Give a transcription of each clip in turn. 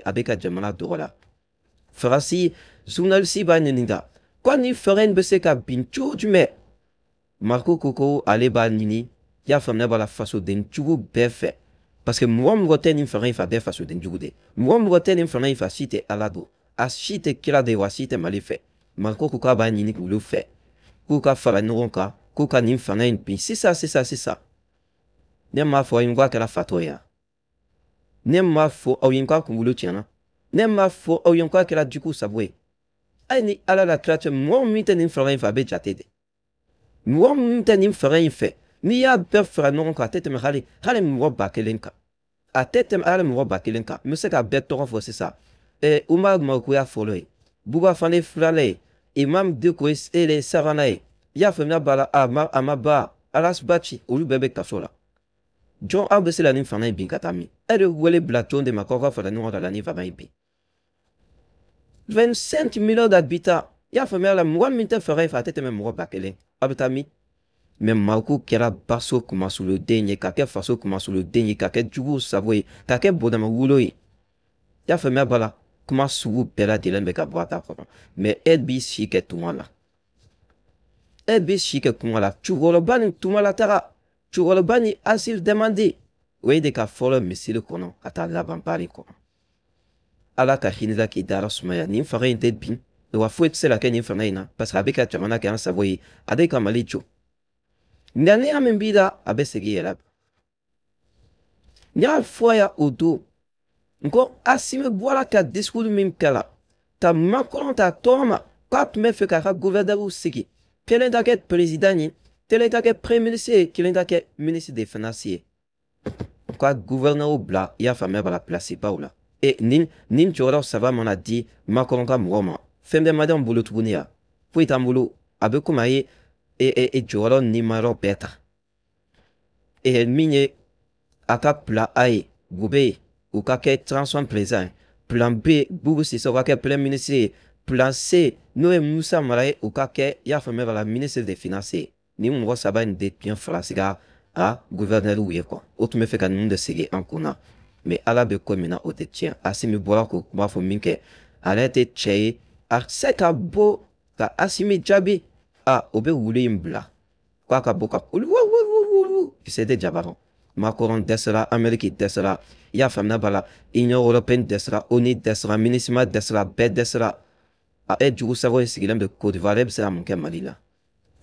avec a jamana dola farasi journal si ba ninda kwa ni feren bese ka bincho jume Marco Coco ale ba nini ya famna ba la faso den chugu befe parce que moi me roten in feren fa be faso den jugu de moi me roten in feren fa site alado a site kila de wa site malife Marco Coco ba nini ku le fait Kuka fara nronka kuka nim feren pin c'est ça ne ma fo yin kwa kala fatoya ne ma fo au yin kwa kungulo tiana ne ma fo au yin kwa kala duku sabwe ai ni ala la créature moi miten in feren fa be jatede moi miten in feren fe ni ya be fara nronka tete me hale mo ba kelenka a tete me hale mo ba kelenka me se ka be to fo c'est ça umar mo ya foloi buba fane flale imam de ko ele savanae ya femna bala amaba alas bachi olu bebe kasola John Abbe c'est la nim fana bin katami. Elle wele blaton de makova fa la noura la niva maibi. 25 millions d'habitants. Ya femelle la moi minta ferait fa tete même roba kele. Abitami. Même Marco kera basso kuma sous le denye kake faso kuma sous le denye kake jugu savoy kake bodama wuloi. Ya femelle bala kuma sous bela de lembe ka boata mais elle bi chike tumala. Elle bi chike kumala. Chugolo ban tumala tara. Tu le bani asil demandé. Oui, des cas follow monsieur le conon. Attends la bampari quoi. Ala ka hinza ki dara sumaya ni fare inte bin. Le wa fouet c'est la ken infanaina parce qu'avec la chamana kan savoy ade ka malicho. Ndane amembida abe segi elab. Nya foya odo. Ngo asime boala ka discours mim kala. Ta makon ta toma. Kap me fe ka gouverneur ou segi. Quel est le président ni? Tel est le premier ministre qui est le ministre des Finances. Quoi, gouverneur au blanc, il y a famille à la place pas là. Et nin tu auras ça va m'en a dit, ma colonga moi. Femme de madame boulot tourner. Puis ta boulot, avec comme et tu auras ni maro bêta. Et elle mine à cap plat aïe, goubé, ou kake transforme plaisant. Plan B, boubou si ça va que plein ministre. Plan C, nous et Moussa Marae, ou kake, il y a famille à la ministre des Finances. Ni mo saba ni det bien frasiga a gouverneur ou quoi autre me fait kan monde sege en kona mais ala be ko mina o te tien asimi bola ko ma fo minke ala te tchei a seka bo ka asimi jabi a obe wule imbla kwa ka boka wu c'est de jabaron Macron desera Amérique desera ya famna bala Union européenne desera ONU desera MINUSMA desera BED desera a e du savo sigilem de Côte d'Ivoire c'est mon kemalila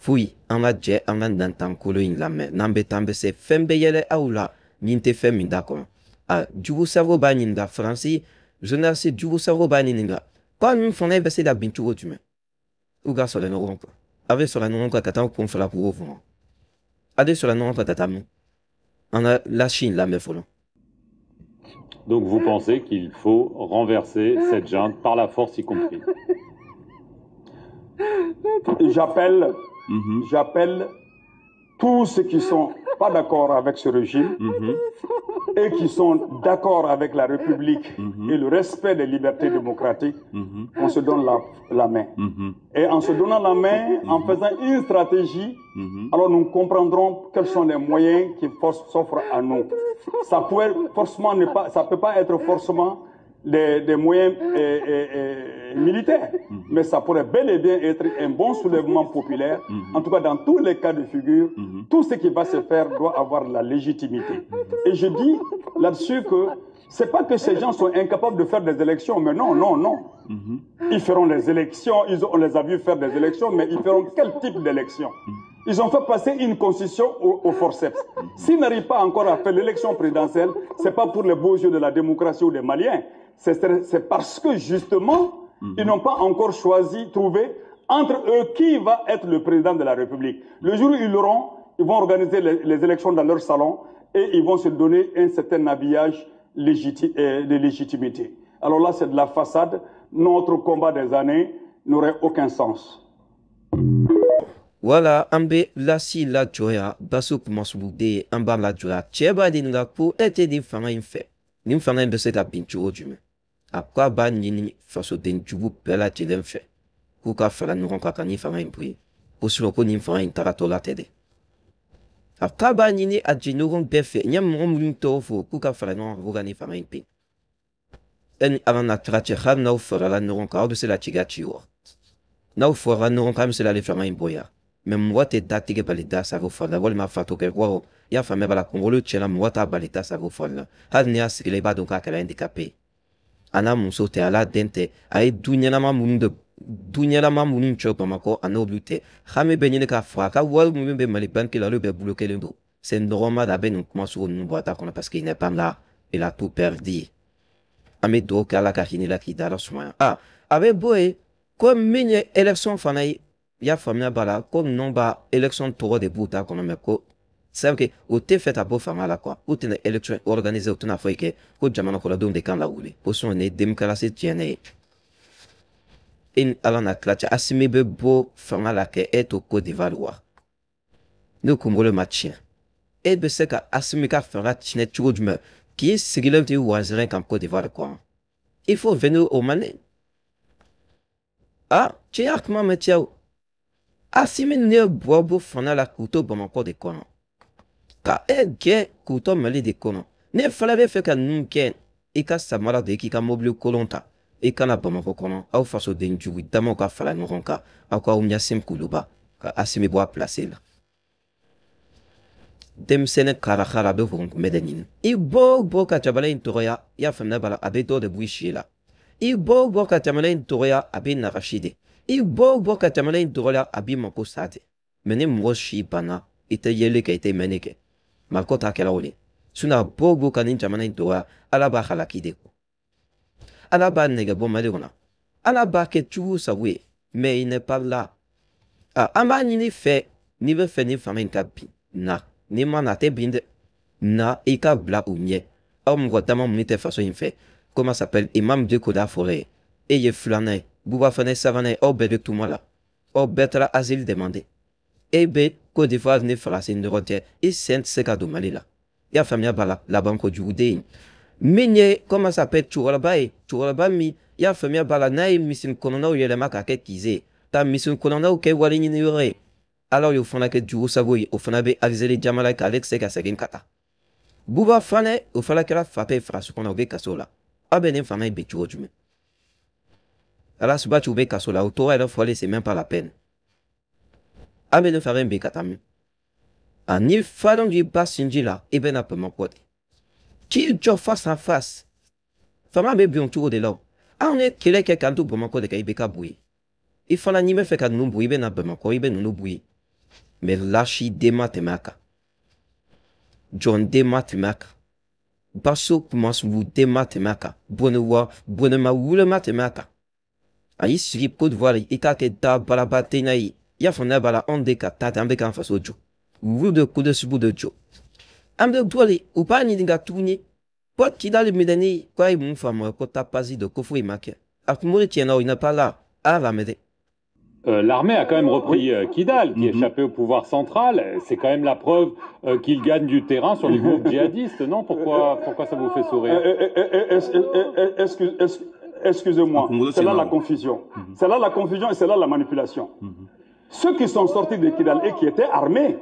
Fui, an la dje, an la nantan kolo in la men, nambe tambe se fembe yele aula, ninte femme d'accord. Ah, djugo savo ba ninga, Franci, je n'ai assez djugo savo ba ninga. Quand nous faisons baisser la bintugo tu mets. Ouga sur la noronka. Avec sur la noronka katan pour faire la pour vous. Allez sur la noronka tatamu. On a la Chine la me folon. Donc vous pensez qu'il faut renverser cette junte par la force y compris. J'appelle tous ceux qui sont pas d'accord avec ce régime et qui sont d'accord avec la République et le respect des libertés démocratiques, on se donne la main. Et en se donnant la main, en faisant une stratégie, alors nous comprendrons quels sont les moyens qui s'offrent à nous. Ça peut pas être forcément des moyens militaires, mais ça pourrait bel et bien être un bon soulèvement populaire. En tout cas, dans tous les cas de figure, tout ce qui va se faire doit avoir la légitimité. Et je dis là-dessus que c'est pas que ces gens sont incapables de faire des élections, mais non. Ils feront des élections, on les a vus faire des élections, mais ils feront quel type d'élection? Ils ont fait passer une constitution au forceps. S'ils n'arrivent pas encore à faire l'élection présidentielle, c'est pas pour les beaux yeux de la démocratie ou des Maliens. C'est parce que justement, ils n'ont pas encore trouvé entre eux qui va être le président de la République. Le jour où ils l'auront, ils vont organiser les élections dans leur salon et ils vont se donner un certain habillage de légitimité. Alors là, c'est de la façade. Notre combat des années n'aurait aucun sens. Voilà, ambe la si la joya, baso kumasuboude, amba la joya, cheba di nga pour ete di fanga infe. Nim fanga inbe se ta binchu ojume. Akwa ba nini faso den jubu pela chidem fe. Kuka fala nuronka kani fanga impui. Usuloko nim fanga intarato la tede. Akwa ba nini adji nuron befe, nyam mron mlum tofo, kuka fala nuronka ni fanga impi. en avant trache har na ufara la nuron ka de la chigachi wo na ufara nuron ka mse la le fama imboya mais moi te dati ke balida sa go fala vol ma fato ke wo ya fama bala kongolo chela moi ta balita sa go fala har ni asikile ba donc ka handicapé ana muso te ala dente ay dunyalama munde dunyalama munin chopa mako ana obute khame benyene ka fra ka wal mu be maliban ke la le be bloquer le dos c'est normal d'aben on commence sur une boîte parce qu'il n'est pas là il a tout perdu ame do kala ka hinila ki dala soin avec boy comme mine élection fanay ya famia bala comme non ba élection toro de buta kono meko c'est que au te fait à beau fama la quoi ou une élection organisée au ton afrique ko jamana ko la dom de kan la roule pour son ne démocratie tienne in alana klacha asime be beau fama la ke est au Côte d'Ivoire nous comme le match et be se ka asime ka fera tine tugo du qui est sigilem te wazrin comme Côte d'Ivoire quoi il faut venir au mané tu as comment mettre asime ne bobo fana la couteau bon encore de quoi ka ke couteau mali de kono ne fallait faire que nous ken et ka samara de qui ka mobile kolonta et kana bon kono au faso de njuwi damo ka fala no ronka akwa umya sim kuluba ka asime boa placer là dem sene kara be vont medenin i bo ka tabala intoya ya famna bala abeto de buishila i bo ka tabala intoya abin rashide i bo ka tabala intoya abi mako sate mene moshi bana ite yele ka ite meneke malkota kala ole suna bo ka nin jamana intoya ala ba halakide ala ba nega bo malegona ala ba ke tu sawe mais il n'est pas là ama ni fait ni veut faire ni famine kapi na ni mana te binde na ika bla unye om gotama mite façon in fait comment s'appelle imam de Koda forêt et ye flane buba fane savane o bebe tout là o betra asile demandé et be Côte d'Ivoire ne frase ne rote et sent seka do malila ya famia bala la banque du Oudé minye comment s'appelle churaba mi ya famia bala na misin konona o yele makake kize ta misin konona o ke wali ni yore alors il faut que du savoy au fanabe aviser les jamala Alex et Kasegin kata buba fane au fala que la frappe phrase qu'on a ouvert kasola abenen fana be tuojume ala suba tu be kasola auto elle faut laisser même pas la peine abenen faire un be katami ani falon du basinjila et ben peu mon côté qui jo face à face fama be bien tout de là on est kele ke kantu pour mon côté ka ibeka bouyi il faut l'animer fait ka nous bouyi ben peu mon côté ben nous bouyi mais lashi de matemaka John de matemaka baso commence vous de matemaka bonne ma wule matemaka ayi siri Côte d'Ivoire ika ke da balabate na yi ya fona bala onde ka tata ambe kan faso jo wu de coup de subu de jo ambe dole ou pas ni dinga tourner pot qui dans le medani quoi mon femme ko tapazi de kofo imake akumuri tiena il n'est pas là va m'aider. L'armée a quand même repris Kidal, qui échappait au pouvoir central. C'est quand même la preuve qu'il gagne du terrain sur les groupes djihadistes, non? Pourquoi ça vous fait sourire? Excusez-moi, c'est là la confusion. C'est là la confusion et c'est là la manipulation. Ceux qui sont sortis de Kidal et qui étaient armés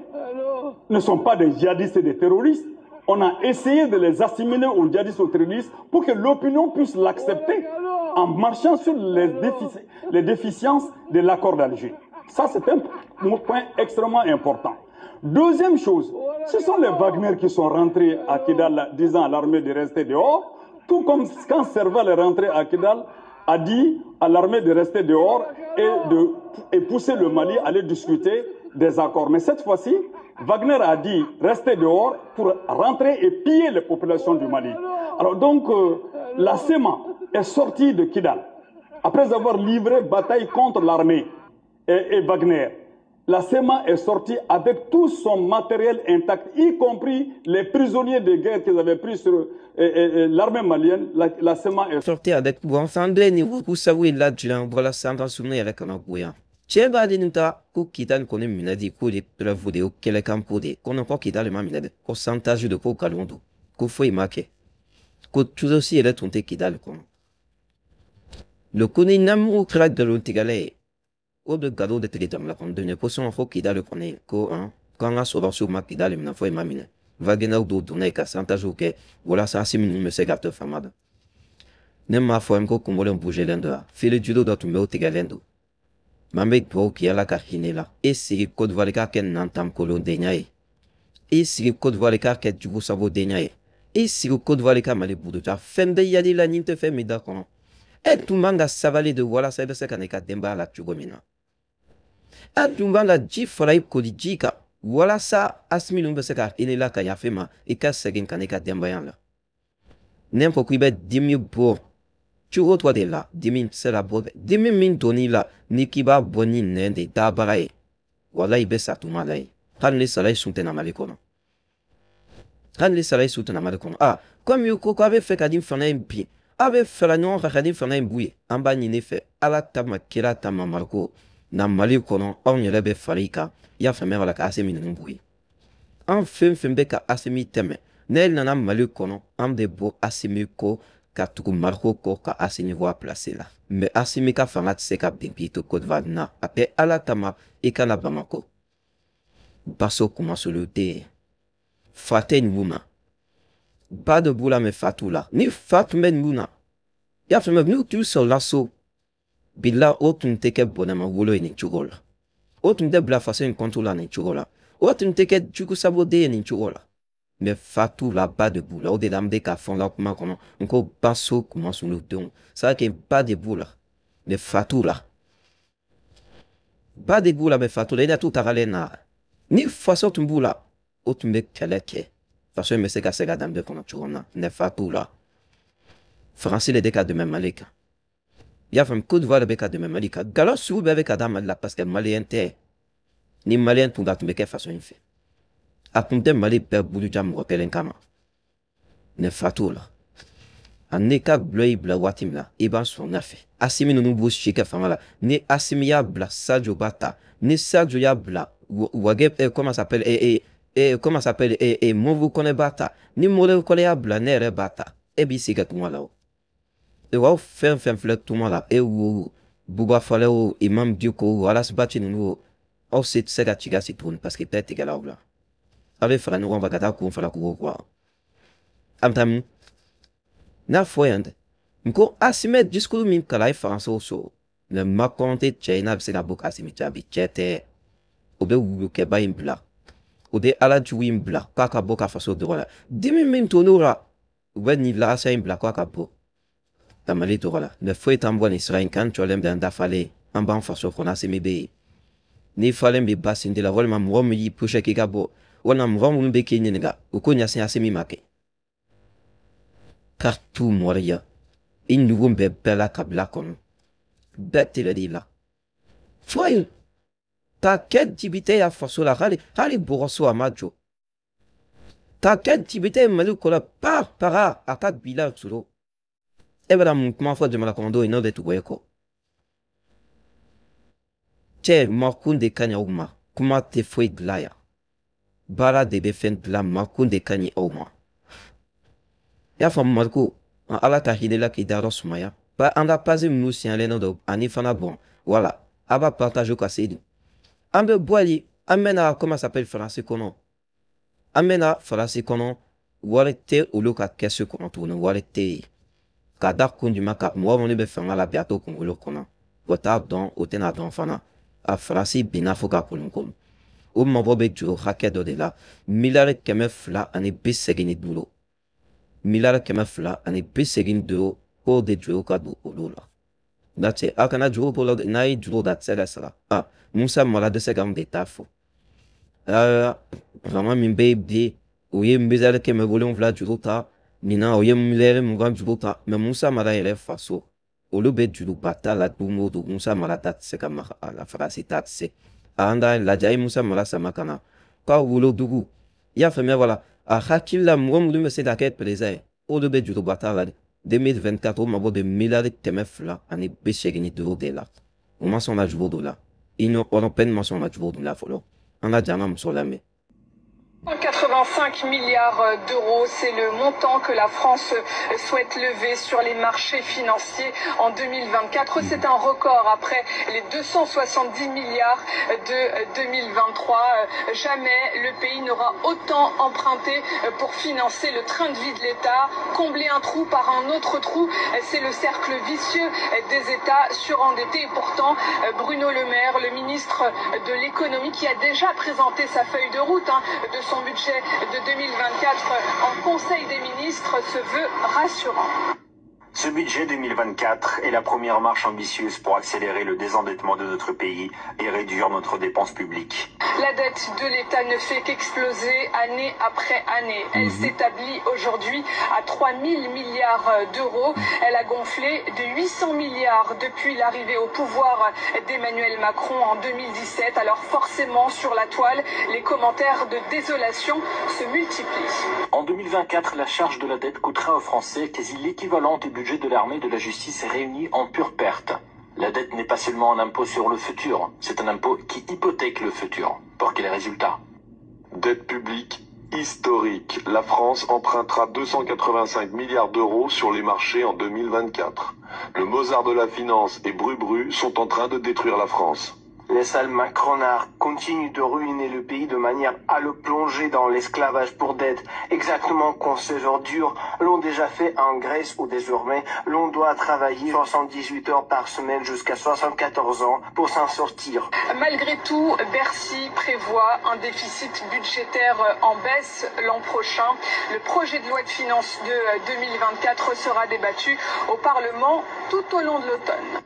ne sont pas des djihadistes et des terroristes. On a essayé de les assimiler aux djihadistes et aux terroristes pour que l'opinion puisse l'accepter en marchant sur les déficiences de l'accord d'Alger. Ça, c'est un point extrêmement important. Deuxième chose, ce sont les Wagner qui sont rentrés à Kidal disant à l'armée de rester dehors, tout comme quand Serval est rentré à Kidal, a dit à l'armée de rester dehors et pousser le Mali à aller discuter des accords. Mais cette fois-ci, Wagner a dit rester dehors pour rentrer et piller les populations du Mali. Alors donc, la SEMA est sortie de Kidal après avoir livré bataille contre l'armée et Wagner. La SEMA est sortie avec tout son matériel intact, y compris les prisonniers de guerre qu'ils avaient pris sur l'armée malienne. La SEMA est sortie avec vous entendez ni vous savez là tu l'as voilà ça dans souvenir avec un bouillant. Tiens bah dis nous ta ku Kidal connaît minadi ku de la vidéo quel campo de qu'on encore Kidal le minadi pourcentage de ko kalondo ku foi marqué ku tout aussi elle tonté Kidal quoi. Le connaît namu crack de l'ontigalé ou de gado de télétam la qu'on donne pour son faut Kidal le connaît ko hein quand on a sur ma Kidal il n'a foi mamine va gena ou donner qu'à pourcentage OK voilà ça c'est me se gâte famade Ne ma fo ko kumole bouger lendo. Fele judo do tumbe o tegalendo. Mambe ko ki ala ka hinela. E sigi Côte d'Ivoire ka ken nantam kolo denyaye. E sigi Côte d'Ivoire ka ket jugo sabo denyaye. E sigi Côte d'Ivoire ka male budu ta fembe yadi la ninte fe mida kono. E tumanga savali de wala sa bese kaneka demba la jugo mina. A tumbanga ji fray ko di jika. Wala sa asmi lumbe se ka inela ka yafema e ka segin kaneka demba yan la. Nem ko kuibe 10 000 bo. Tu retrouves de là, 10 000 c'est la bonne. 10 000 min doni là, ni qui va boni nende dabarae. Voilà ibe sa tout malay. Kan les salai sont en amalikona. Kan les salai sont en amalikona. Ah, comme you ko avait fait kadim fana impi. Avait fait la non kadim fana imbouye. Amba ni ne fait. Ala tama kila tama marko. Na malikona, on y lebe farika. Ya fait mère la kasse min imbouye. En fem beka asemi teme. Nel nana malikona, am de bo asemi ko. Ka tuku marko ko ka asini wa place la. Me asimi ka fangat se ka bimpito Côte d'Ivoire na. Ape ala tama e ka na Bamako. Baso commence le dé. Faten mouna. Pas de boula me fatou la. Ni fatou men mouna. Ya feme nous tu sur l'assaut. Bila otun teke bonama wolo ni chugola. Otun de bla façon contrôle ni chugola. Otun teke chuku sabode ni chugola. Mais fatou la bas de boule. Au dedans des cas font là comment comment encore basso comment sur le don. Ça qui pas de boule. Mais fatou là. Pas de boule mais fatou là il a tout à ralena. Ni façon tu boule là. Au tu me keleke. Façon mais c'est qu'à se garder de comment tu rennes. Ne fatou là. Français les décas de même malika. Il y a fait un coup de voix avec de même malika. Galos sous avec Adam là parce que malien t'es. Ni malien tout tu me quelle façon il fait. Apunte mali per bulu jam repelen kama. Ne fatou la. Aneka bleu bla watim la. Iban son affaire. Asimi no nubu shike fama la. Ni asimi ya bla Sadio Bata. Ni Sadio ya bla. Wage comment s'appelle comment s'appelle mon vous connaît Bata. Ni mole connaît ya bla nere Bata. E bi siga tout la. E wa fem flet tout la. E ou buba fale ou imam Diko wala sbati nou. Au sit sega chiga sitoun parce que peut-être égal là. Avec Fran, on va gâter qu'on fait la cour quoi. Amtam. Na foyande. Mko asime discours min kalai français so. Le makonte China c'est la book asime chabi chete. Obe wu ke ba imbla. Ode ala ju imbla. Kaka boka faso de wala. Dimi min tonora. Obe ni la sa imbla kwa bo. Tamali to wala. Le fouet tambo ni sera kan cholem dan da fale. Amban faso qu'on asime be. Ni fale mbi basin de la wala mam rom yi pushe kikabo. Wana mvamo mbeki nyenga ukonya sin asemi make kartu moria indu mbe bela kabla kon bete le dila foi ta quête tibité ya faso la hali boroso amajo ta quête tibité malu kola para akat bila suro ebra mkuma fo de malakondo ino de tuweko che makunde kanya uma kuma te foi glaya bara de befen la makunde kani oma ya fam marko ala ta hidela ki daro sumaya ba anda pazi musi aleno do ani fana bon voilà aba partage ko asidu ambe boali amena comment s'appelle français kono amena français kono walete uluka kesu kono to no walete kada kundi maka mo woni be fanga la biato ko kono wata don otena don fana a français binafuka kolonkom o mabobe jo hakedo de la milare kemefla ani bisegini dulo milare kemefla ani bisegini do ko de jo kadu olola that's it akana jo polo nai jo that sala ah musa mala de segam de tafo vraiment min baby oye mbezale keme volon vla jo ta nina oye milere mugam jo ta mais musa mala ele faso olobe jo bata la dumo do musa mala that segam la frase tatse anda la jai musa mala samakana ka wulo dugu ya feme voilà a hakila mwom lume se daket plaisir o de be judo batala 2024 mabo de milare temefla ani beshegini de la o ma son la judo dola ino on peine mention la judo dola folo on a jama msolame en 85 milliards d'euros, c'est le montant que la France souhaite lever sur les marchés financiers en 2024. C'est un record après les 270 milliards de 2023. Jamais le pays n'aura autant emprunté pour financer le train de vie de l'État. Combler un trou par un autre trou, c'est le cercle vicieux des États surendettés. Et pourtant, Bruno Le Maire, le ministre de l'économie, qui a déjà présenté sa feuille de route de son budget de 2024 en Conseil des ministres, se veut rassurant. Ce budget 2024 est la première marche ambitieuse pour accélérer le désendettement de notre pays et réduire notre dépense publique. La dette de l'État ne fait qu'exploser année après année. Elle s'établit aujourd'hui à 3 000 milliards d'euros. Elle a gonflé de 800 milliards depuis l'arrivée au pouvoir d'Emmanuel Macron en 2017. Alors forcément, sur la toile, les commentaires de désolation se multiplient. En 2024, la charge de la dette coûtera aux Français quasi l'équivalent du budget de l'armée et de la justice réunis en pure perte. La dette n'est pas seulement un impôt sur le futur, c'est un impôt qui hypothèque le futur. Pour quels résultats? Dette publique historique. La France empruntera 285 milliards d'euros sur les marchés en 2024. Le Mozart de la finance et Bru sont en train de détruire la France. Les sales macronards continuent de ruiner le pays de manière à le plonger dans l'esclavage pour dette, exactement comme ces ordures l'ont déjà fait en Grèce où désormais l'on doit travailler 78 heures par semaine jusqu'à 74 ans pour s'en sortir. Malgré tout, Bercy prévoit un déficit budgétaire en baisse l'an prochain. Le projet de loi de finances de 2024 sera débattu au Parlement tout au long de l'automne.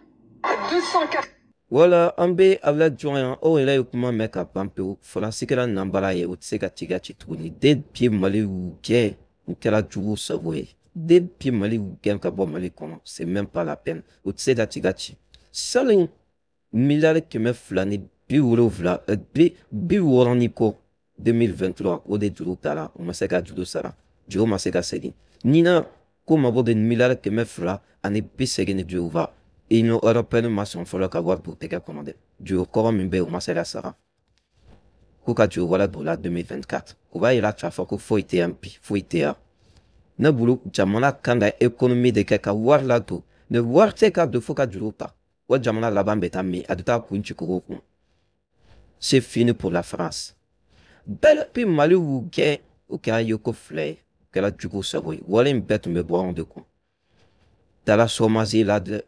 204 Voilà, an bɛ a la jɔn yan aw yɛrɛ ye kuma mɛn ka ban pewu faransi kɛra nanbara ye o tɛ se ka ci ka ci tuguni depuis mali y'u gɛn u kɛra jugu sago ye depuis mali y'u gɛn ka bɔ mali kɔnɔ c'est même pas la peine o tɛ se ka ci ka ci sali miliyari 270 bi wɔɔrɔ ni kɔ 2023 o de juru taara o ma se ka juru sara juru ma se ka segin ɲinan ko mabɔ de miliyari 280 ni juru va Union européenne ma sɔn fɔlɔ ka wari b'u tɛgɛ kɔnɔ dɛ juru kɔrɔ min bɛ yen o ma se ka sara k'u ka juru wɛrɛ don la 2024 o b'a yira k'a fɔ ko foyi tɛ yan bi foyi tɛ yan ne bolo jamana kan ka économie de kɛ ka wari ladon ni wari tɛ ka don fo ka juru ta o jamana laban bɛ taa min a bɛ taa kun ci kogo kun c'est fini pour la France bɛɛ bi mali y'u gɛn o kɛra yeko filɛ ye o kɛra jugu sago ye wari in bɛɛ tun bɛ bɔ anw de kun taara chômage la dɛ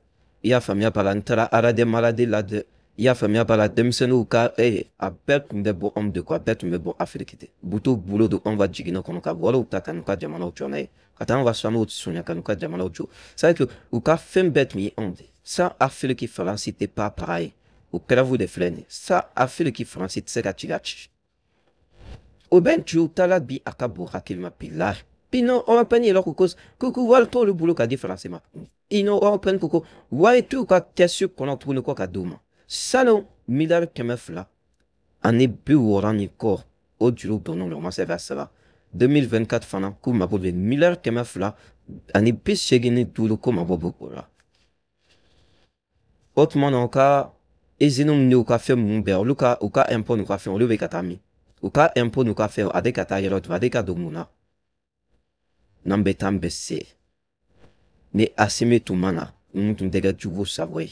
i y'a faamuya b'a la n taara arrêt maladie la dɛ i y'a faamuya b'a la denmisɛnninw ka a bɛɛ tun bɛ bɔ anw de kɔ a bɛɛ tun bɛ bɔ afiriki de butu bolo don anw ka jiginɛ kɔnɔ ka wariw ta ka n'u ka jamanaw jɔ n'a ye ka taa anw ka sanuw sonya ka n'u ka jamanaw jɔ c'est à dire que u ka fɛn bɛɛ tun ye anw de sans afiriki faransi tɛ pas pareil o grève de filɛ nin ye sans afiriki faransi tɛ se ka ci ka ci o bɛ ju taara bi a ka bon hakili ma bilahi Union européenne yɛrɛ ko ko wari t'olu bolo ka di faransi ma Union européenne ko wari t'u ka kɛsu kɔnɔ tuguni kɔ ka d'u ma salon miliyari 200 ani 60 ni kɔ o juru dɔnnen o ma se ka sara 2024 fana k'u mako bɛ miliyari 200 ani 85 ko mako b'o la o tuma na u ka iziniw ni u ka fɛn minnu bɛɛ olu ka u ka impôt n'u ka fɛn olu bɛ ka taa min u ka impôt n'u ka fɛn a bɛ ka taa yɔrɔ jumɛn a bɛ ka don mun na n'an bɛ taa an bɛ se ni Asimi tun ma na ninnu tun tɛ kɛ jugu sago ye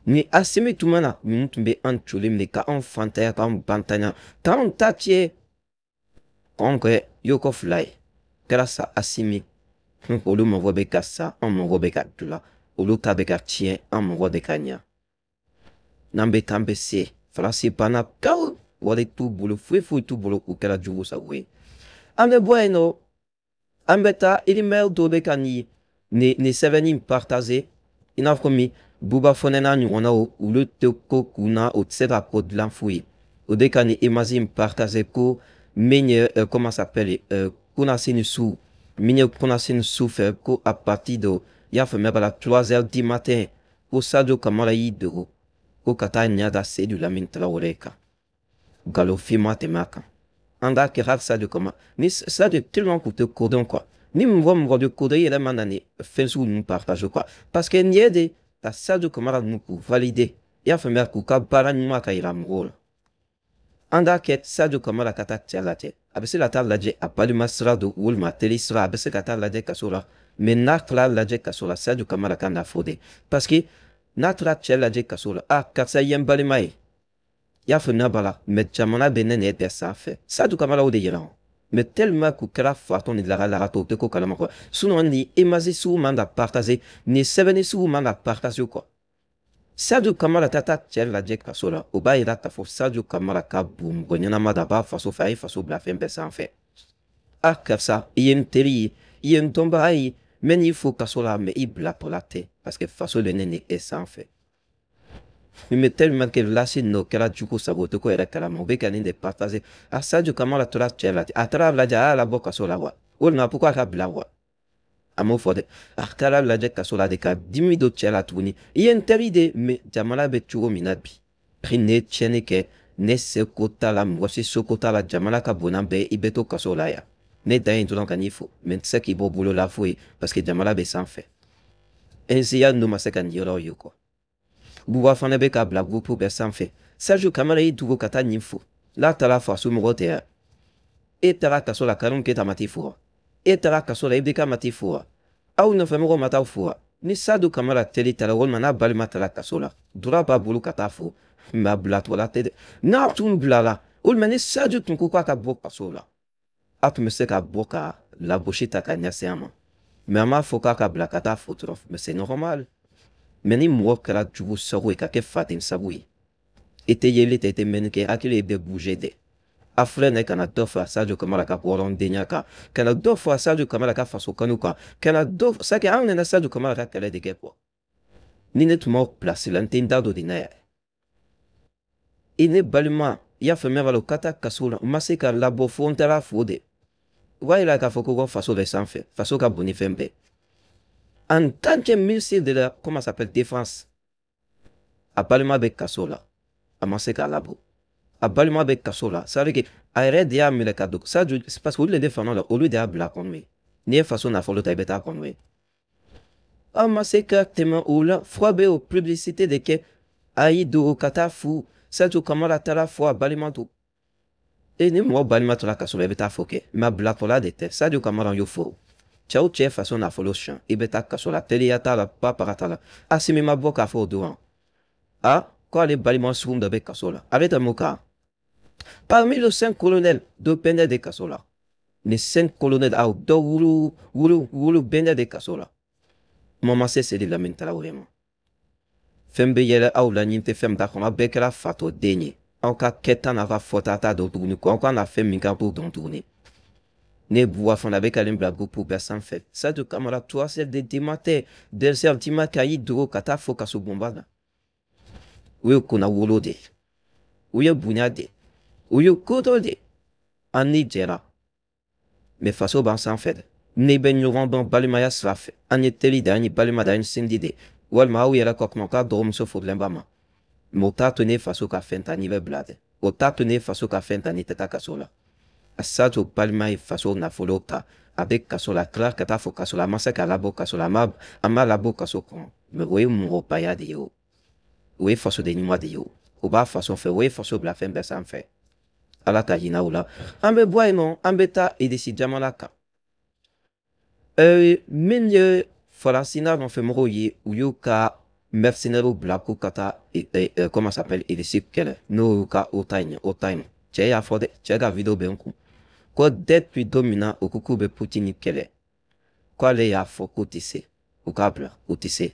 ni Asimi tun ma na ninnu tun bɛ an colen minɛ k'an fantanya k'an bantanya k'an ta tiɲɛ k'anw kɛ yoko fila ye kɛra sa Asimi olu mago bɛ ka sa an mago bɛ ka dilan olu ta bɛ ka tiɲɛ an mago de ka ɲa n'an bɛ taa an bɛ se faransi banna pewu wari t'u bolo foyi foyi t'u bolo u kɛra jugu sago ye an bɛ bɔ yen nɔ an bɛ taa email dɔ bɛ ka nin sɛbɛnni in partager i n'a fɔ min Buba Fɔnɛ n'a ɲɔgɔnnaw olu tɛ ko kunna o tɛ se ka ko dilan foyi o de ka nin image in partager ko min ye comment ça s'appelle kunnasini su min ye kunnasini su fɛ ko à partir de i y'a faamuya b'a la 3h du matin ko Sadio Kamara y'i dogo ko ka taa ɲa da Seydou Lamine Traoré kan nkalonfinma tɛmɛ a kan an t'a kɛ hali Sadio Kamara ni Sadio tellement kun tɛ kodɔn quoi ni mɔgɔ de kodɔn i yɛrɛ ma na ni fɛn sugu ninnu partage quoi parce que nin ye de ka Sadio Kamara ninnu k'u valider i y'a faamuya k'u ka baara ɲuman ka yira mɔgɔw la anda ket Sadio Kamara kata tchalate abese la tar laje apaluma sra do wulma telisra abese kata laje kasola mais nakla laje kasola Sadio Kamara kanda fode parce que natra tchalaje kasola karsa yembalemae ya fena bala mais jamana benen et ça fait Sadio Kamara o de yiran mais tellement que kera faton de la rato te ko kalama ko suno ni emazi su manda partager ni seveni su manda partager ko Sadio Kamara tata tchel la jek kasola o ba ira ta fo Sadio Kamara ka boum gonyana mada ba faso fa faso bla fe mbesa en fait karsa yen teri yen tomba ai men il faut kasola mais il bla pour la te parce que faso le nene est sans fait mais tellement que là c'est no que la juko sabote ko era kala mo be kanin de partager Sadio Kamara tola tchela atra la ja la boka sola wa on na pourquoi ka bla wa amo fode akala la jek kasola de ka 10 do tchela tuni yen teride me jamala be chugo minabi prine tchene ke ne se kota la mwasi sokota la jamala ka bonambe ibeto kasola ya ne dain tout kanifo mais c'est qui bo boulot la fouille parce que jamala be sans fait ainsi ya no masekan yoro yuko Bouwa fana be ka bla groupe be sans fait Sadio Kamara yi dugo kata nyimfo la tala fasu mogote e tara kasola kalon ke tamati fo e tara kasola ibeka mati fo au na famego mata fo ni Sadio Kamara teli tala wol mana bal mata kasola dura ba bulu kata fo ma bla to la tede na tun bla la ul mani Sadio tun ko ka bo kasola ap me se ka boka la bochita kanya seama mais ma fo ka bla kata fo trof mais c'est normal meni mo kala jugo soro e ka ke fatin sabui ete yele tete menke akile be bouger de afrene kana dofa Sadio Kamara ka poron denyaka kana dofa Sadio Kamara ka faso kanuka kana dofa sake an na Sadio Kamara ka kale de kepo ni net mo place l'intenda do dinaire ine balma ya feme valo kata kasula maseka labo fontera fode waila ka foko faso de sanfe faso ka bonifembe en tant que ministre de la, comment ça s'appelle, défense, à Balma avec Kassola, à Maseka Labo, à Balma avec Kassola, ça veut dire que, arrête de amener le cadeau, ça, c'est parce que vous les défendons là, au lieu de la conduire, ni façon à faire le taille à conduire. À Maseka, tellement ou là, froid au publicité de que, aïdo, katafu, ça, tu comment la tala fois, balimanto. Et ni moi, balimanto la Kassola, et beta foke, ma blague pour la déteste, ça, tu comment en faux. Ciao che façon na follow chien ibeta kasola teliata la paparatala asimi ma boka fo douan quoi les baliments soum de kasola avec un moka parmi les 5 colonels de Bende de Kasola les 5 colonels au do wulu Bende de Kasola maman c'est de la mentala vraiment fembe yele au la ninte femme da koma bekela fato denye en cas ketan ava fotata do tourner quoi on a fait minka pour don tourner ne bois fond avec un blague pour personne fait ça de Kamara toi c'est des dématés del sertima kayi duro kata fo kaso bombada oui kona wolode oui bunyade oui kotode en Nigeria mais faso ban sans fait ne ben yoron ban balimaya sraf en eteli dani balimada une sindide wal ma oui la kokman ka drom so fo lembama mota tene faso ka fenta nive blade o ta tene faso ka fenta ni tata kasola Sadio Balma e faso na folota avec kasola clair kata fo kasola masaka la boka kasola mab ama la boka sokon me we mo paya de yo we faso de nima de yo o ba faso fe we faso bla fem besa fait ala kayina ola ambe boy non ambeta e desi jamalaka minye falasina non fe moroye ou yo ka mercenaire bla ko kata comment s'appelle et desi kele no ka o time che ya fode che ga video benku ko det puis dominant au coucou be Poutine kele quoi le ya foko tisse au câble au tisse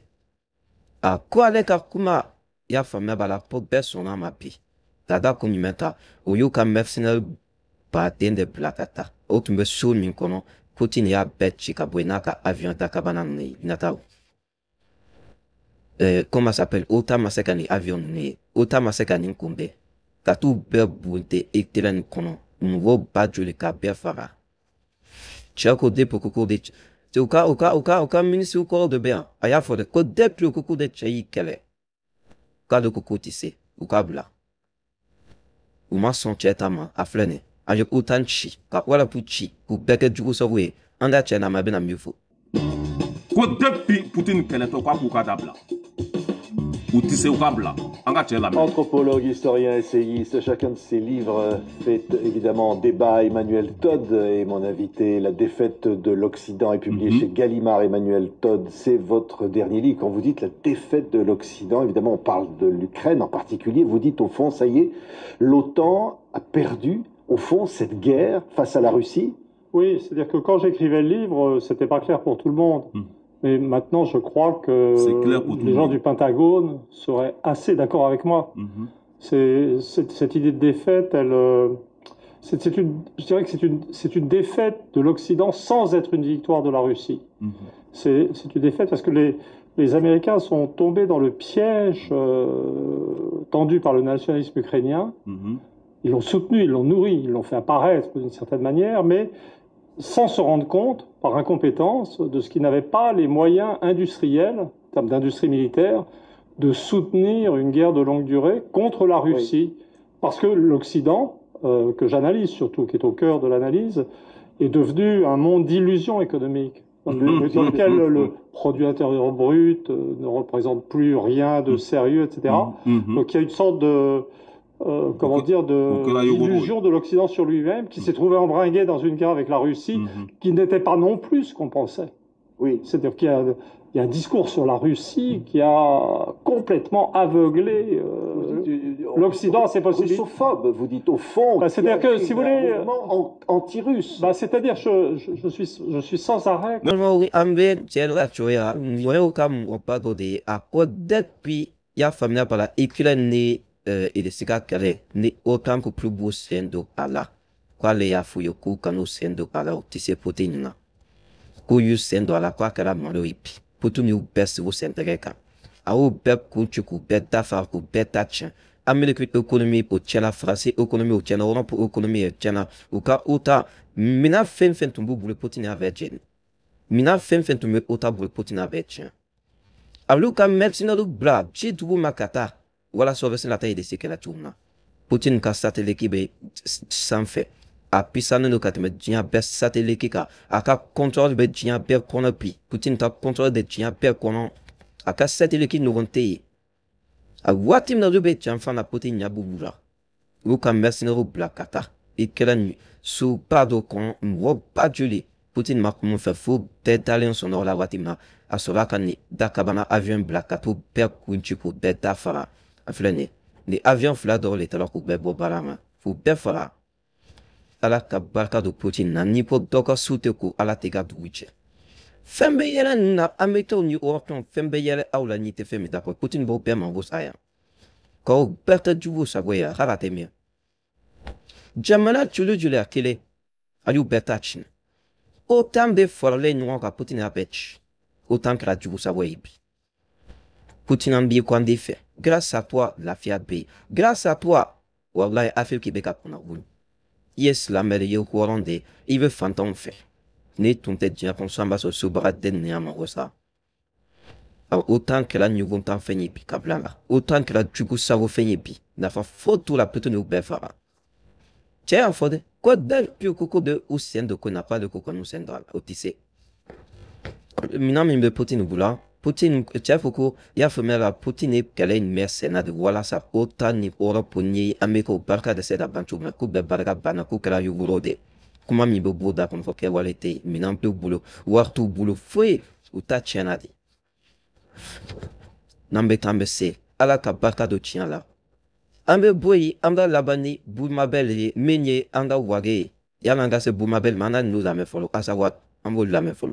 a quoi le ka kuma ya fama bala po beson na mapi tada kunimenta o yo ka mercenaire pa tende plakata o tumbe sul min kono Poutine ya bet chika buenaka avion ta kabana ni natao comment s'appelle ota masekani avion ni ota masekani kumbe katu be bunte ektelan kono mwo badjo le ka be fara chako de pokoko de te oka ministre au corps de bien aya for de ko de plus koko de chei kele ka de koko tisse oka bla ou ma son chetama aflene ayo utanchi ka wala puchi ku beke jugo so we anda chena ma bena mufo ko depuis Poutine kele to kwa ku ka dabla ou tisse oka bla Anthropologue, historien, essayiste, chacun de ses livres fait évidemment débat. Emmanuel Todd est mon invité. La défaite de l'Occident est publié chez Gallimard. Emmanuel Todd, c'est votre dernier livre. Quand vous dites la défaite de l'Occident, évidemment on parle de l'Ukraine en particulier. Vous dites au fond, ça y est, l'OTAN a perdu au fond cette guerre face à la Russie. Oui, c'est-à-dire que quand j'écrivais le livre, c'était pas clair pour tout le monde. Mais maintenant, je crois que les gens du Pentagone seraient assez d'accord avec moi. Cette idée de défaite, je dirais que c'est une défaite de l'Occident sans être une victoire de la Russie. C'est une défaite parce que les Américains sont tombés dans le piège tendu par le nationalisme ukrainien. Ils l'ont soutenu, ils l'ont nourri, ils l'ont fait apparaître d'une certaine manière, mais sans se rendre compte, par incompétence, de ce qu'ils n'avaient pas les moyens industriels, en termes d'industrie militaire, de soutenir une guerre de longue durée contre la Russie. Oui. Parce que l'Occident, que j'analyse surtout, qui est au cœur de l'analyse, est devenu un monde d'illusions économiques, dans lequel le produit intérieur brut ne représente plus rien de sérieux, etc. Donc il y a une sorte de... d'illusion de l'Occident sur lui-même, qui s'est trouvé embringué dans une guerre avec la Russie, qui n'était pas non plus ce qu'on pensait. Oui, c'est-à-dire qu'il y a un discours sur la Russie qui a complètement aveuglé l'Occident à ses possibilités. Russophobe, vous dites au fond. C'est-à-dire que, si vous voulez, anti-russe. C'est-à-dire, je suis sans arrêt. Et de sika kale ni autant que plus beau sendo ala kwa le ya fuyo ku kanu sendo ala otise proteina ku yu sendo ala kwa kala malo ipi putu mi ubes wo sentereka a u beb ku chuku beta fa ku beta chen amérique économie pour tchela français économie au tchela on pour économie tchela ou ka uta mina fen tumbu bule proteina virgin mina fen tumbu uta bule proteina virgin alu ka medicine do bla chi tubu makata voilà sauver la taille de ce qu'elle a tourné. Poutine ka satellite qui be sans fait. A pisane no katme dia best satellite qui ka aka contrôle be dia per kono pi. Poutine ta contrôle de dia per kono aka satellite qui nous gonte. A watim na be dia fan na Poutine ya bubula. Ou ka mercenaire blakata et kela nuit sous pas de con mo pas joli. Poutine m'a comment faire fou d'étaler son or la watim a sova kani dakabana avion blakato per kunchiku beta fara. Aflane les avions flador les talons coupe bobalama faut befara ala ka barka do Poutine na ni po doka suteku ala tega duiche fembe yele na ameto ni orton fembe yele aula ni te femme d'accord Poutine bo pema go saya ko berta juvo sagoya harate mi jamana chulu jule akele ayu betachin autant de forle no ka Poutine a pech autant que la juvo sagoya Poutine en bien quand fait. Grâce à toi, la Fiat B. Grâce à toi, Wallahi, affaire Québec a pris un Yes, la meilleure courant de, il veut fantôme fait. Né ton tête déjà pour s'en sur ce bras d'ennemi à mon ça. Autant que la nouveau temps fait ni pi kablala. Autant que la tugu savo fait ni pi. N'a pas photo la plutôt nous befara. Tiens, en fode, quoi d'elle plus coco de ou sien de qu'on n'a pas de coco nous sendra au tissé. Minam il me Poutine boula. Poutine, Tchafoko, il a fait la Poutine qu'elle est une mercenaire de voilà sa autant ni Europe ni Amérique barka de cette aventure, ma coupe de barka banakou qu'elle a eu boulodé. Comment mi bobo da qu'on faut qu'elle voit l'été, minant plus boulot, ou tout boulot fouet, ou ta tchénadi. Nambe tambe se, à la barka de tien là. Ambe boy, anda labani, boumabel, meunier, anda wagé. Yalanga se boumabel, manan nous a me follow, à savoir. I'm going to let me fall.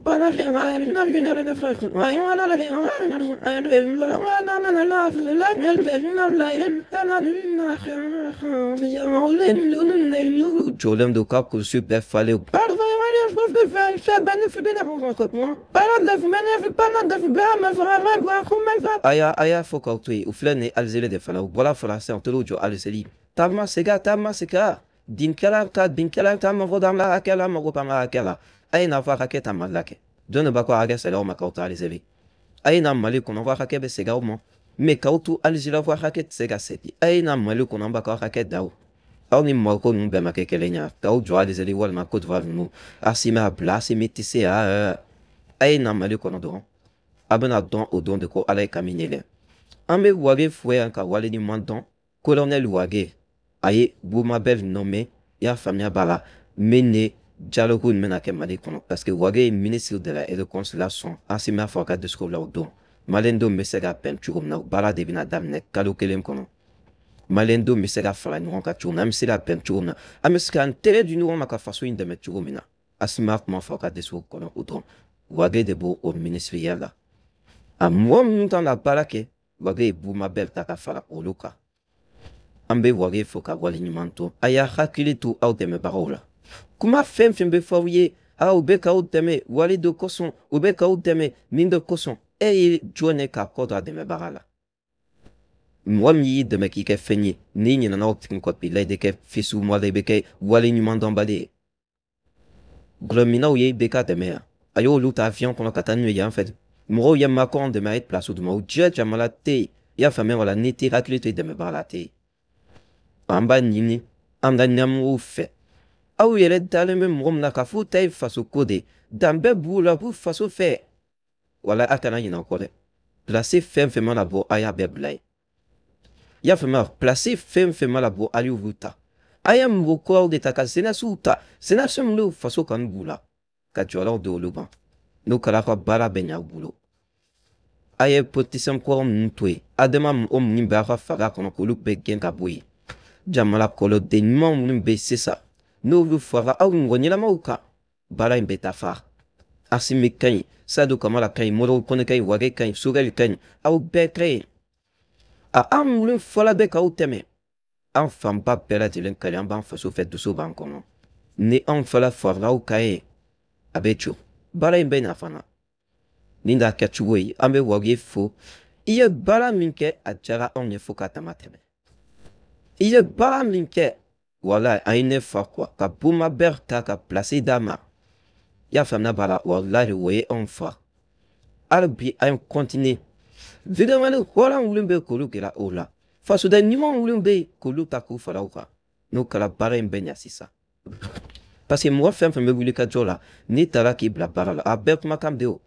Jolem do cap que super fallait. Aya faut que tu ou flâner alzele de fala ou voilà fala c'est en te l'audio alzeli. Tama sega din kala tam vodam la akela mo pa ma akela. Ay na fa raket amalake. Donne ba ko aga sala ma kauta alizebi. Ay na mali ko va raket be sega mo. Me kautu alizila fa raket sega seti. Ay na mali ko ba ko raket daw. Aw ni mo ko numbe ma kekelenya. Taw jo alizeli wal ma ko va mu. Asima place metisse a ay na mali ko don. Abena don au don de ko alay kaminele. Ambe Wage fouet un kawale ni mandan, colonel Wage, aye, Boumabel nommé, ya famille bala, mené, dialogue menake malikono, parce que Wage est ministre de la et de consolation, asima foka de skola odo. Malendo mesega peinture na bala devina damne, kalo kelem kono. Malendo mesega fala ni ronka chuna, mesega peinture na, ameska antere du nouveau maka faso inde meturo mina, asima ma foka de skola kono odo. Wage de bo au ministre yala. A moi, m'entend la balake, Wage Boumabel taka fala oluka. Ambe Wage foka wali ni manto, aya hakili tu au de me barola. Kuma fem be fawye, a ubeka ou teme, wali de koson, ubeka ou teme, mine de koson, et joine ka kodra de me barala. Moi mi de me kike fenye, ni ni na optin kopi, la de ke fisu moi de beke, wali ni mandon bade. Glomina ou ye beka de me, ayo luta avion kono katanu ya en fait. Moro ya makon de me place ou de mo, djet jamalate, ya fame wala niti raklite de me baralate. Amba nini, amda nyamu fe. Aou yele dale me mrom na kafu tay faso kode, dambe boula pou faso fe. Wala atana yina kode. Placé femme la bo aya beblay. Ya femme placé femme la bo ali vuta. Aya mroko de taka sena suta, sena semlo faso kan boula. Kajola de oluban. No kala ko bala benya boulot. Aya potisam ko mtwe. Adema nimba faga kono ko lup be gen kabui. Jamala kolo de nimbe c'est ça. No lu fara au ngoni la mauka. Bala imbeta far. Asimi kany, sado kamala kany, moro kone kany, wage kany, sugel kany, au bekre. A am lu fola beka ou teme. An fam ba bela dilen kany an ban faso fet duso ban kono. Ne an fola fara ou kaye. Abecho. Bala imbena fana. Ninda kachuwe, ambe wage fo. Iye bala minke a jara on ye foka tamateme. Iye bala minke. Voilà, à une fois quoi, ka Boumabel ka placé dama. Ya famna bala, voilà, le voyez en fois. Albi a un continué. Vidamane, voilà, on l'umbe kolu que la ola. Face au dernier moment, on l'umbe kolu taku falaouka. Nous, kala bara imbenya sisa. Parce que moi, femme, me voulait kajola, ni tala ki bla barala, a bek makam deo.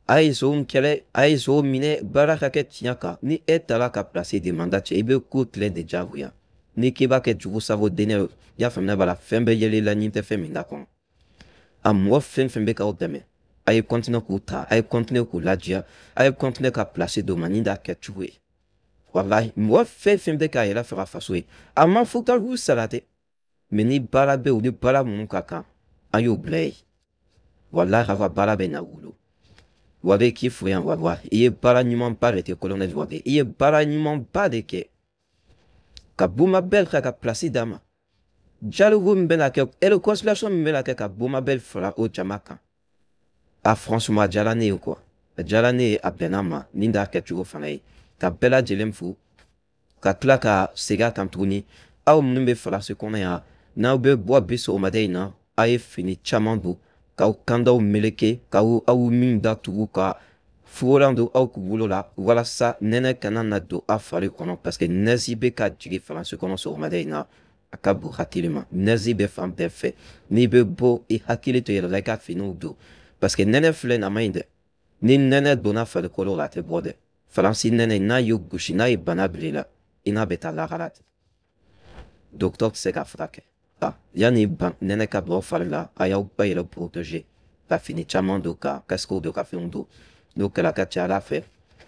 Aizo mkele, aizo mine, barakaket tiaka, ni etala ka placé des mandats, ebe kout len de javouya. Ni kiba ke jugu savo dene ya femna bala fembe yele la ninte femina kon. A moi fembe ka oteme. Aye continue ku ta, aye continue ku ladja, aye continue ka placer do maninda ke tuwe. Wallahi, moi fembe ka yela fera faswe. A man fuka gu salate. Meni bala be ou ni bala mon kaka. Ayo blay. Wallahi rava bala be na wulo. Wade ki fouyan wadwa. Iye bala nyuman pa rete colonel wade. Iye bala nyuman pa de ke. Ka Boumabel ka placé dama. Dialogue mbenake, et le consolation mbenake ka Boumabel fera au Jamaica. A franchement, Jalane ou quoi. Jalane a benama, ninda ketugo fanay. Ka bela jelem fou. Ka tla ka sega tamtouni. A ou mnumbe fera ce qu'on a. Na ube bois biso o madeina. Aye fini chamandou. Ka ou kanda ou meleke. Ka ou minda tugu ka. Furando au kubulola, voilà ça, nene kanana do afale kono, parce que nazibe ka jigi France kono so madeina, akabu hatilima, nazibe fam perfect, nibe bo e hakile to yela ka finu do, parce que nene fle na minde, ni nene dona fale kolo la te bode, France nene na yu gushina e banablela, ina beta la galat. Docteur sega frake, ah, yani ban, nene ka bro fale la, ayau pa yela protéger, pa fini chamando ka, casco de café undo. Donc la katia la fait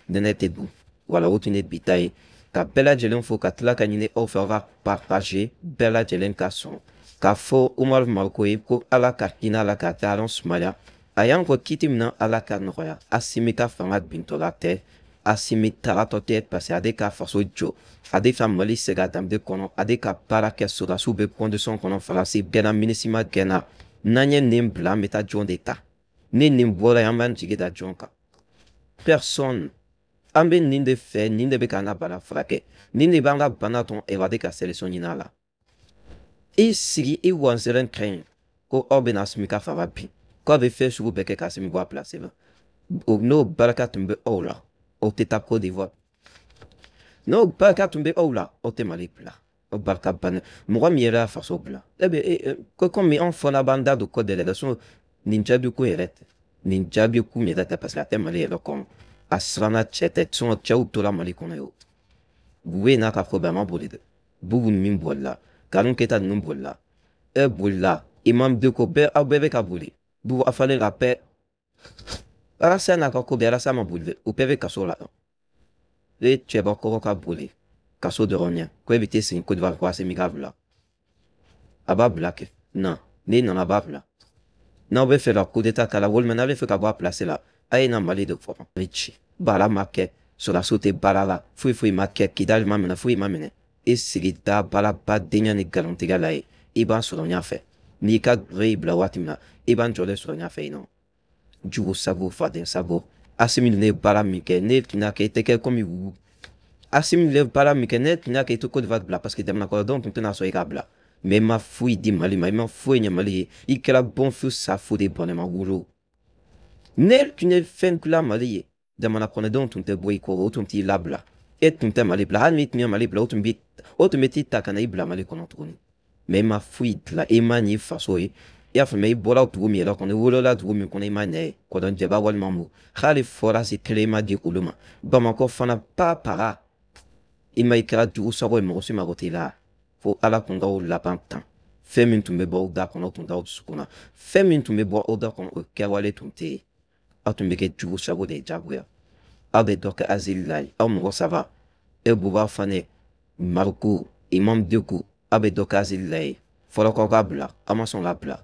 de bon voilà autre net bitaille ka bella jelen fo ka tla kanine ofera partager bella jelen ka son ka fo umal malko ko ala karkina la ka talon smaya ayan ko kitimna ala kanroya asimika fangat bintola te asimita tote parce ade ka forso jo ade famali sega dam de kono ade ka para ke sura sube condition kono fala si gena minisima gena nanye nim bla meta jon d'etat ni nim bola yamban jigeda jonka. Personne. Ambe ninde fait, ninde bekana bala frake. Ninde banga banaton evade ka sélection nala. Et si et wanzelen craint. Ko orbenas mika favapi. Ko ave fait sur beke ka semi bois placé. O no baraka tumbe ola. O te tap ko devoir. No baraka tumbe ola. O te malipla. O baraka ban. Moi miera faso bla. Ebe ko comme mi enfant na banda do code de l'élection ninja du ko erete. Ninja bi ku mi data parce que la thème est le con a siranna cɛ tɛ sɔngɔ cɛw tora mali kɔnɔ yo buwe n'a ka problème ma boli dɛ bubu min bolila kanu keta ninnu bolila bolila imam de ko bɛɛ aw bɛɛ bɛ ka boli bubu a falen ka bɛɛ alasa n'a ka ko bɛɛ alasa ma boli dɛ o bɛɛ bɛ kaso la e cɛbakɔrɔ ka boli kaso dɔrɔn ɲɛ ko e bɛ t'i sigi Côte d'Ivoire ko a se min k'a bila a b'a bila kɛ na n'i nana a b'a bila n'aw bɛ fɛ ka coup d'état k'a la walima n'a bɛ fɛ ka bɔ a place la a ye na mali de fɔ a bɛ ci baara ma kɛ sɔrɔdaso tɛ baara la foyi foyi ma kɛ kidali ma minɛ foyi ma minɛ e sigi da baarabadenya ni nkalontigiya la ye i b'a sɔrɔ ɲɛfɛ n'i ka gere y'i bila waati min na i b'an jɔlen sɔrɔ ɲɛfɛ yen nɔ jugu sago faden sago Assimi ne baara min kɛ ne tɛna kɛ i tɛ kɛ komi wu Assimi ne baara min kɛ ne tɛna kɛ i to Côte d'Ivoire bila parce que jamana kɔnɔdenw tun tɛna sɔn i k'a bila mais i ma foyi di Mali ma i ma foyi ɲɛ Mali ye i kɛra bɔnfu safo de bɔnɛ ma wolo ne tun ye fɛn kula Mali ye jamana kɔnɔdenw tun tɛ bɔ i kɔ o tun t'i labila e tun tɛ Mali bila hali n'i tun ye Mali bila o tun bɛ t'i ta ka na i bila Mali kɔnɔ tuguni mais i ma foyi dilan i ma ɲi i faso ye i y'a faamuya i bɔra dugu min yɛrɛ kɔnɔ i wolola dugu min kɔnɔ i ma ɲɛ ye kɔdɔnjɛba walima mun hali forage kelen i ma di olu ma Bamakɔ fana pa para i ma i kɛra jugu sago ye mɔgɔ si mago t'i la fo ala tun k'aw laban tan fɛn min tun bɛ bɔ aw da kɔnɔ o tun t'aw dusukun na fɛn min tun bɛ bɔ aw da kɔnɔ o kɛwale tun tɛ yen aw tun bɛ kɛ jugu sago de ye jagoya aw bɛ dɔ kɛ asile la ye aw mɔgɔ saba e Buba Fane Mariku Imam Deku aw bɛ dɔ kɛ asile la ye fɔlɔ k'aw k'a bila aw ma sɔn k'a bila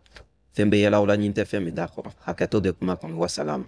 fɛn bɛ yɛlɛ aw la ɲin tɛ fɛn min d'a kɔrɔ hakɛto de kuma kɔnɔ wasalamu.